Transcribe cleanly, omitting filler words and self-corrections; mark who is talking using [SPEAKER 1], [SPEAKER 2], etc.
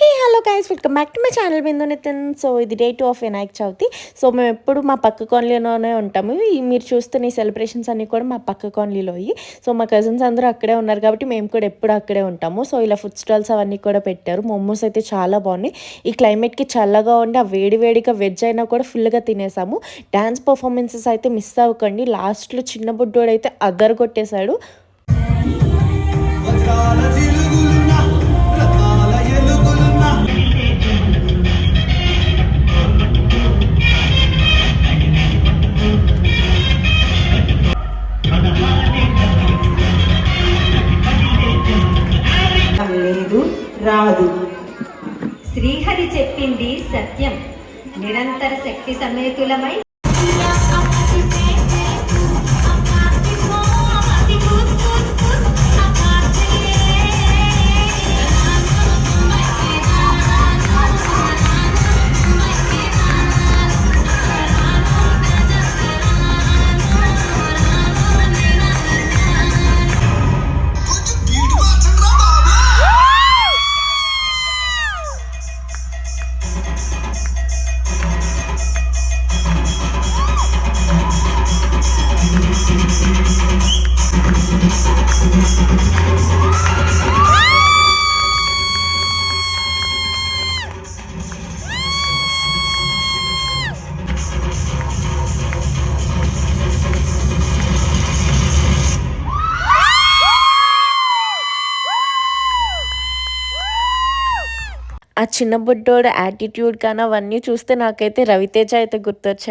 [SPEAKER 1] Hey hello guys welcome back to my channel Bindu Nitin. So ఇది day 2 of Vinayaka Chavithi. So మేము ఎప్పుడు మా పక్క కాలనీలోనే ఉంటాము. మీరు చూస్తున్న ఈ సెలబ్రేషన్స్ అన్నీ కూడా మా పక్క కాలనీలో. సో మా కజిన్స్ అందరూ అక్కడే ఉన్నారు కాబట్టి మేము కూడా ఎప్పుడు అక్కడే ఉంటాము. సో ఇలా ఫుడ్ స్టాల్స్ అవన్నీ కూడా పెట్టారు. మోమోస్ అయితే చాలా బాగున్నాయి. ఈ క్లైమేట్కి చల్లగా ఉండి ఆ వేడి వేడిగా వెజ్ అయినా కూడా ఫుల్గా తినేసాము. డ్యాన్స్ పర్ఫార్మెన్సెస్ అయితే మిస్ అవ్వకండి. లాస్ట్లో చిన్న బుడ్డోడు అయితే అదర్ కొట్టేశాడు.
[SPEAKER 2] లేదు రాదు.
[SPEAKER 3] శ్రీహరి చెప్పింది సత్యం. నిరంతర శక్తి సమేతులమై
[SPEAKER 1] ఆ చిన్న బుడ్డోడు యాటిట్యూడ్ కానీ అవన్నీ చూస్తే నాకైతే రవితేజ అయితే గుర్తొచ్చాడు.